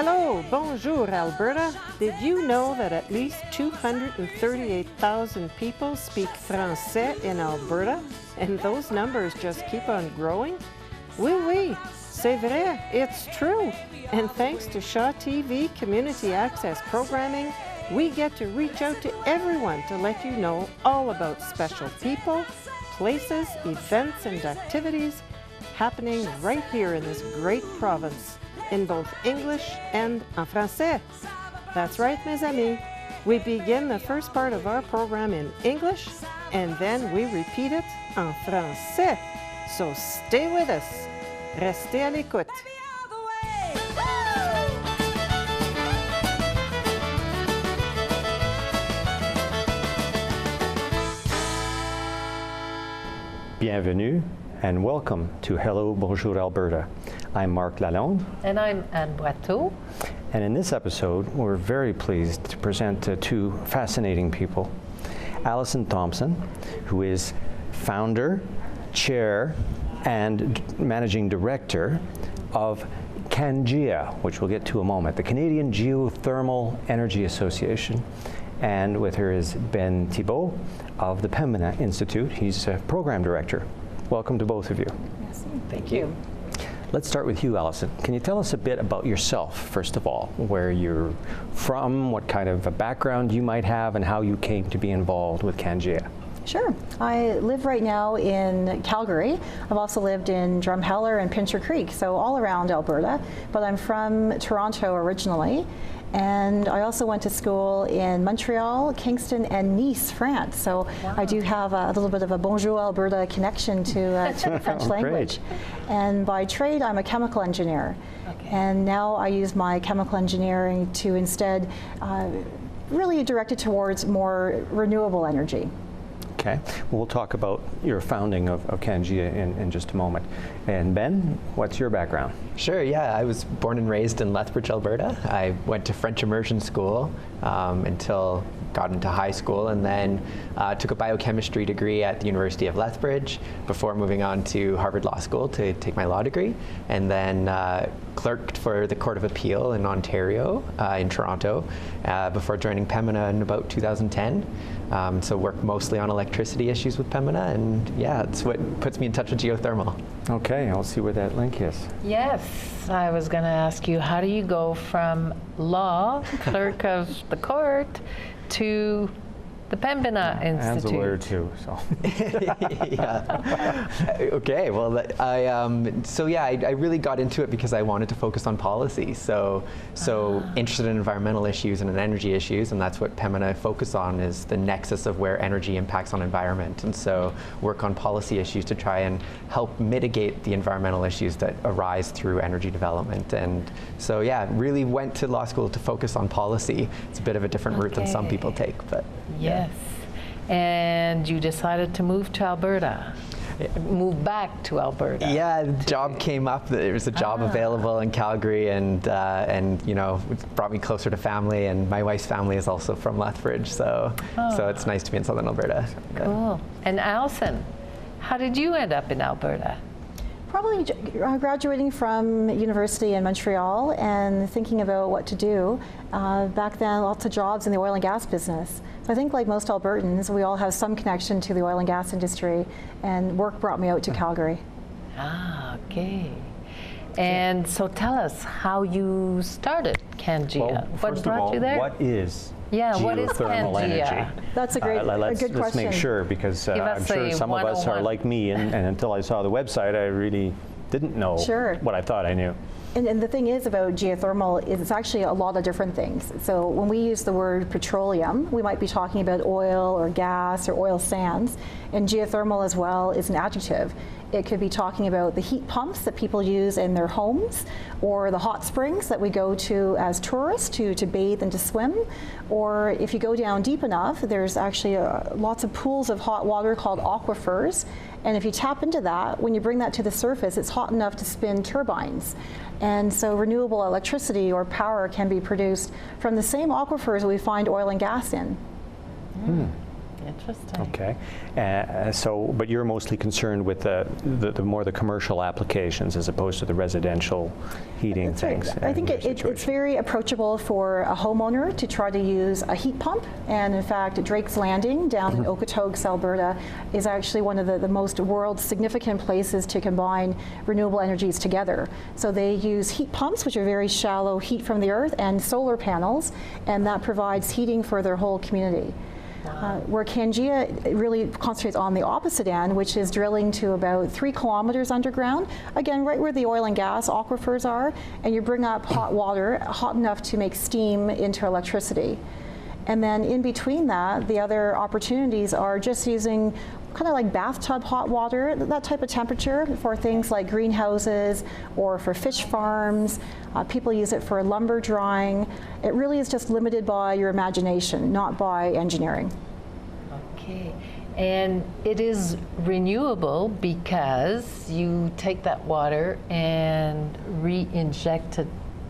Hello, bonjour Alberta. Did you know that at least 238,000 people speak Français in Alberta? And those numbers just keep on growing? Oui, oui, c'est vrai, it's true. And thanks to Shaw TV Community Access Programming, we get to reach out to everyone to let you know all about special people, places, events, and activities happening right here in this great province, in both English and en français. That's right, mes amis. We begin the first part of our program in English, and then we repeat it en français. So stay with us. Restez à l'écoute. Bienvenue and welcome to Hello, Bonjour, Alberta. I'm Marc Lalonde. And I'm Anne Boiteau. And in this episode, we're very pleased to present two fascinating people. Alison Thompson, who is founder, chair, and managing director of CanGEA, which we'll get to in a moment, the Canadian Geothermal Energy Association. And with her is Ben Thibault of the Pembina Institute. He's a program director. Welcome to both of you. Yes, thank you. Let's start with you, Alison. Can you tell us a bit about yourself, first of all, where you're from, what kind of a background you might have, and how you came to be involved with CanGEA? Sure. I live right now in Calgary. I've also lived in Drumheller and Pincher Creek, so all around Alberta, but I'm from Toronto originally. And I also went to school in Montreal, Kingston, and Nice, France. So wow. I do have a little bit of a Bonjour Alberta connection to the French language. And by trade, I'm a chemical engineer. Okay. And now I use my chemical engineering to instead really direct it towards more renewable energy. Okay, well, we'll talk about your founding of CanGEA in just a moment. And Ben, what's your background? Sure, yeah, I was born and raised in Lethbridge, Alberta. I went to French immersion school until got into high school, and then took a biochemistry degree at the University of Lethbridge before moving on to Harvard Law School to take my law degree, and then clerked for the Court of Appeal in Ontario, in Toronto, before joining Pembina in about 2010. So work mostly on electricity issues with Pembina, and yeah, it's what puts me in touch with geothermal. Okay, I'll see where that link is. Yes, I was going to ask you, how do you go from law, clerk of the court, to the Pembina Institute? Anne's a lawyer too, so. Yeah. Okay, well, I really got into it because I wanted to focus on policy. So interested in environmental issues and in energy issues, and that's what Pembina focus on, is the nexus of where energy impacts on environment. And so work on policy issues to try and help mitigate the environmental issues that arise through energy development. And so yeah, really went to law school to focus on policy. It's a bit of a different route than some people take, but. Yes, and you decided to move to Alberta, move back to Alberta. Yeah, the job came up. There was a job available in Calgary, and you know, it brought me closer to family. And my wife's family is also from Lethbridge, so it's nice to be in Southern Alberta. Cool. And Alison, how did you end up in Alberta? Probably graduating from university in Montreal and thinking about what to do. Back then, lots of jobs in the oil and gas business. So I think, like most Albertans, we all have some connection to the oil and gas industry, and work brought me out to Calgary. Ah, okay. And so tell us how you started CanGEA. Well, What brought you there? What is geothermal energy? That's a good question. Let's make sure, because I'm sure some of us are like me, and until I saw the website, I really didn't know what I thought I knew. And the thing is about geothermal is it's actually a lot of different things. So when we use the word petroleum, we might be talking about oil or gas or oil sands, and geothermal as well is an adjective. It could be talking about the heat pumps that people use in their homes, or the hot springs that we go to as tourists to bathe and to swim. Or if you go down deep enough, there's actually lots of pools of hot water called aquifers. And if you tap into that, when you bring that to the surface, it's hot enough to spin turbines. And so renewable electricity or power can be produced from the same aquifers we find oil and gas in. Interesting. Okay. But you're mostly concerned with the more the commercial applications as opposed to the residential heating things. Right. I think it's very approachable for a homeowner to try to use a heat pump. And in fact, Drake's Landing down in Okotoks, Alberta, is actually one of the most world significant places to combine renewable energies together. So they use heat pumps, which are very shallow heat from the earth, and solar panels, and that provides heating for their whole community. Where CanGEA really concentrates on the opposite end, which is drilling to about 3 kilometers underground, again, right where the oil and gas aquifers are, and you bring up hot water, hot enough to make steam into electricity. And then in between that, the other opportunities are just using kind of like bathtub hot water, that type of temperature for things like greenhouses or for fish farms. People use it for lumber drying. It really is just limited by your imagination, not by engineering. Okay. And it is renewable because you take that water and re-inject it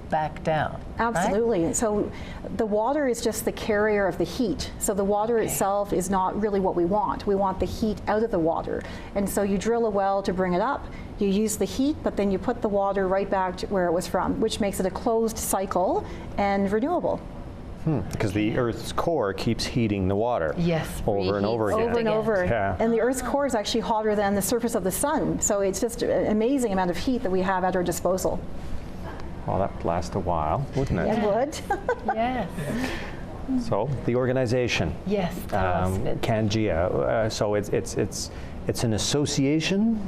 back down. Absolutely. Right? So the water is just the carrier of the heat. So the water itself is not really what we want. We want the heat out of the water. And so you drill a well to bring it up, you use the heat, but then you put the water right back to where it was from, which makes it a closed cycle and renewable. Because the Earth's core keeps heating the water. Yes. Over and over again. Over and over. Yeah. And the Earth's core is actually hotter than the surface of the sun. So it's just an amazing amount of heat that we have at our disposal. Well, that would last a while, wouldn't it? It would. Yes. So the organization. Yes. Tell us a bit. CanGEA. So it's an association.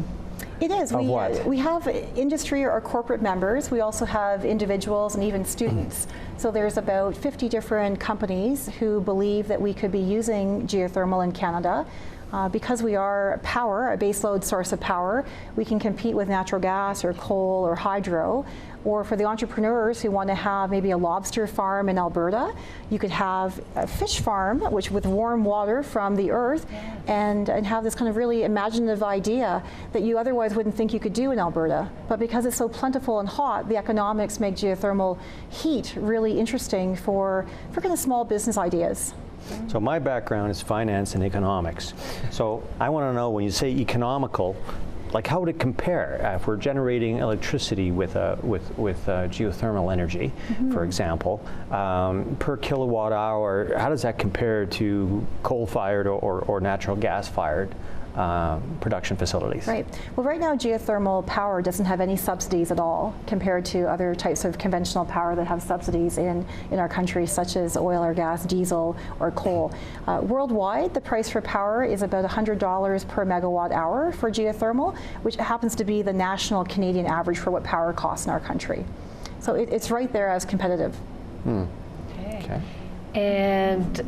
It is. Of what? We have industry or corporate members. We also have individuals and even students. So there's about 50 different companies who believe that we could be using geothermal in Canada. Because we are power, a baseload source of power, we can compete with natural gas or coal or hydro. Or for the entrepreneurs who want to have maybe a lobster farm in Alberta, you could have a fish farm, which with warm water from the earth, and have this kind of really imaginative idea that you otherwise wouldn't think you could do in Alberta. But because it's so plentiful and hot, the economics make geothermal heat really interesting for kind of small business ideas. So my background is finance and economics. So I want to know, when you say economical, like how would it compare if we're generating electricity with geothermal energy, for example, per kilowatt hour? How does that compare to coal-fired or natural gas-fired production facilities? Right. Well, right now geothermal power doesn't have any subsidies at all compared to other types of conventional power that have subsidies in our country, such as oil or gas, diesel, or coal. Worldwide, the price for power is about $100 per megawatt hour for geothermal, which happens to be the national Canadian average for what power costs in our country. So it's right there as competitive. Okay. And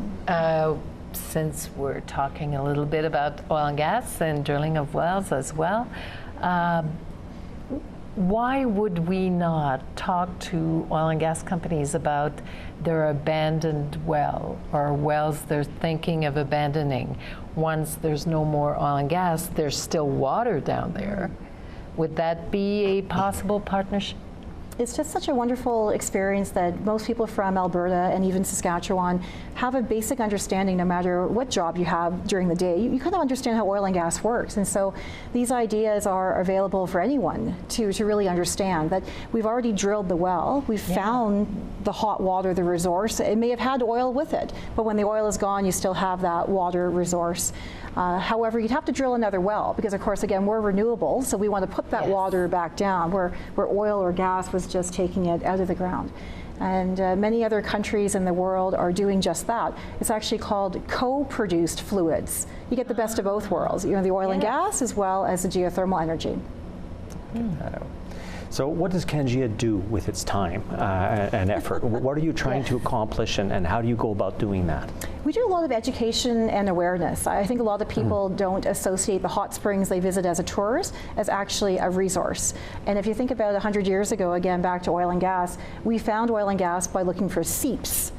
since we're talking a little bit about oil and gas and drilling of wells as well, why would we not talk to oil and gas companies about their abandoned well or wells they're thinking of abandoning? Once there's no more oil and gas, there's still water down there. Would that be a possible partnership? It's just such a wonderful experience that most people from Alberta and even Saskatchewan have a basic understanding, no matter what job you have during the day. You kind of understand how oil and gas works. And so these ideas are available for anyone to really understand that we've already drilled the well, we've found the hot water, the resource. It may have had oil with it, but when the oil is gone, you still have that water resource. However, you'd have to drill another well because, of course, again, we're renewable, so we want to put that water back down where oil or gas was just taking it out of the ground. And many other countries in the world are doing just that. It's actually called co-produced fluids. You get the best of both worlds, the oil and gas as well as the geothermal energy. So what does CanGEA do with its time and effort? What are you trying to accomplish, and how do you go about doing that? We do a lot of education and awareness. I think a lot of people don't associate the hot springs they visit as a tourist as actually a resource. And if you think about 100 years ago, again, back to oil and gas, we found oil and gas by looking for seeps.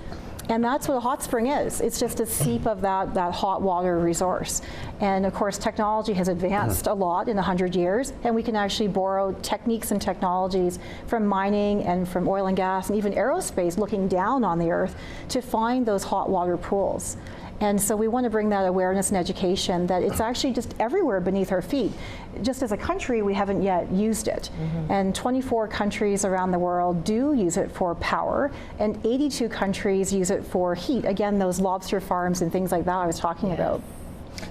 And that's what a hot spring is. It's just a seep of that hot water resource. And of course, technology has advanced a lot in 100 years, and we can actually borrow techniques and technologies from mining and from oil and gas and even aerospace looking down on the earth to find those hot water pools. And so we want to bring that awareness and education that it's actually just everywhere beneath our feet. Just as a country, we haven't yet used it. And 24 countries around the world do use it for power, and 82 countries use it for heat. Again, those lobster farms and things like that I was talking about.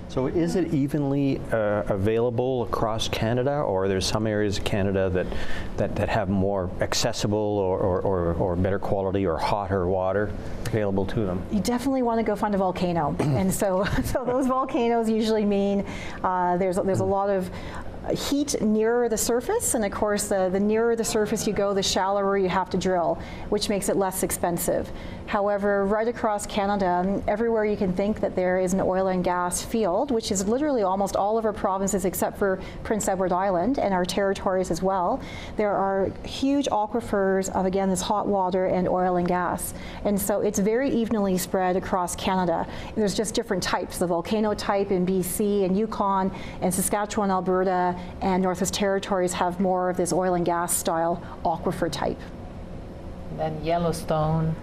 So is it evenly available across Canada, or there's some areas of Canada that have more accessible or better quality or hotter water available to them? You definitely want to go find a volcano. And so those volcanoes usually mean there's a lot of heat nearer the surface, and of course the nearer the surface you go, the shallower you have to drill, which makes it less expensive. However, right across Canada, everywhere you can think that there is an oil and gas field, which is literally almost all of our provinces except for Prince Edward Island and our territories as well, there are huge aquifers of, again, this hot water and oil and gas. And so it's very evenly spread across Canada. There's just different types, the volcano type in BC and Yukon and Saskatchewan, Alberta, and Northwest Territories have more of this oil and gas style aquifer type. Then Yellowstone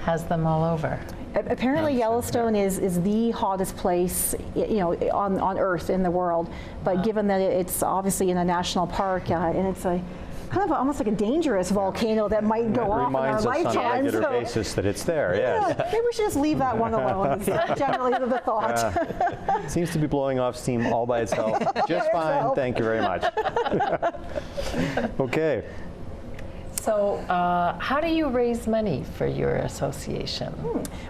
has them all over. Apparently Yellowstone is the hottest place, on Earth in the world. But given that it's obviously in a national park and it's a kind of almost like a dangerous volcano that might go off in our lifetime. Reminds us on a regular basis that it's there. Yeah, yes. maybe we should just leave that one alone. Is generally the thought. Seems to be blowing off steam all by itself. Just fine. Thank you very much. Okay. So how do you raise money for your association?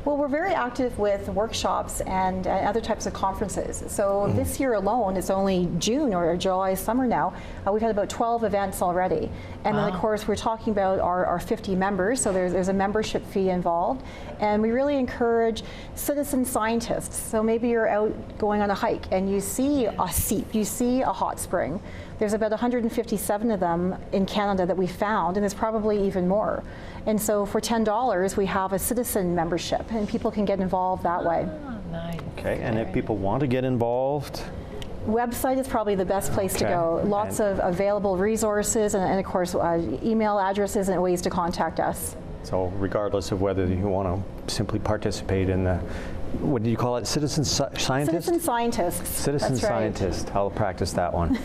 Well, we're very active with workshops and other types of conferences. So this year alone, it's only June or July, summer now, we've had about 12 events already. And then, of course, we're talking about our 50 members, so there's a membership fee involved. And we really encourage citizen scientists. So maybe you're out going on a hike and you see a seep, you see a hot spring. There's about 157 of them in Canada that we found, and there's probably even more. And so for $10, we have a citizen membership, and people can get involved that way. Nice. Okay, and if people want to get involved? Website is probably the best place to go. Lots of available resources and of course, email addresses and ways to contact us. So regardless of whether you want to simply participate in the, what do you call it, citizen scientist? Citizen scientists. Citizen That's right. scientist. I'll practice that one.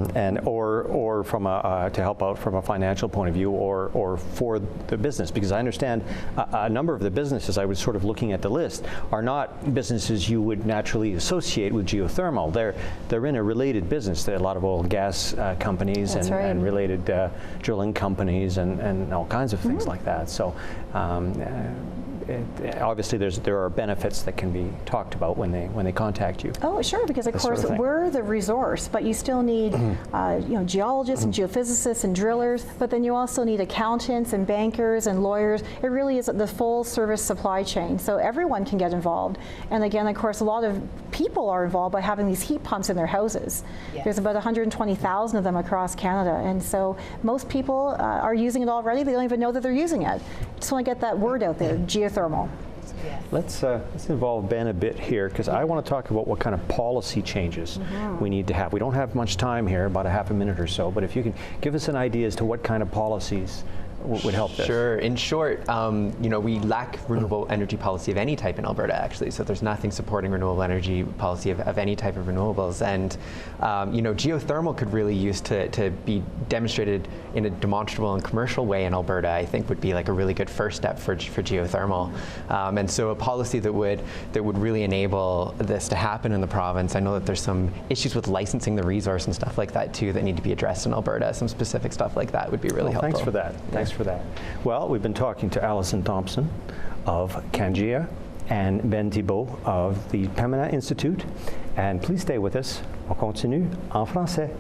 And or from a to help out from a financial point of view, or for the business, because I understand a number of the businesses, I was sort of looking at the list, are not businesses you would naturally associate with geothermal. They're in a related business. There are a lot of oil and gas companies and related drilling companies and all kinds of things like that. So. Obviously, there are benefits that can be talked about when they contact you. Oh, sure, because of course we're the resource, but you still need geologists and geophysicists and drillers, but then you also need accountants and bankers and lawyers. It really is the full service supply chain, so everyone can get involved. And again, of course, a lot of people are involved by having these heat pumps in their houses. Yes. There's about 120,000 of them across Canada, and so most people are using it already. They don't even know that they're using it. Just want to get that word out there, geothermal. Yes. Let's involve Ben a bit here, because I want to talk about what kind of policy changes we need to have. We don't have much time here, about a half a minute or so, but if you can give us an idea as to what kind of policies would help this. Sure. In short, we lack renewable energy policy of any type in Alberta, actually. So there's nothing supporting renewable energy policy of any type of renewables. And, geothermal could really use to be demonstrated in a demonstrable and commercial way in Alberta, I think would be like a really good first step for geothermal. And so a policy that would really enable this to happen in the province. I know that there's some issues with licensing the resource and stuff like that too that need to be addressed in Alberta. Some specific stuff like that would be really helpful. Thanks for that. Thanks for that. Well, we've been talking to Alison Thompson of CanGEA and Ben Thibault of the Pembina Institute. And please stay with us. On continue en français.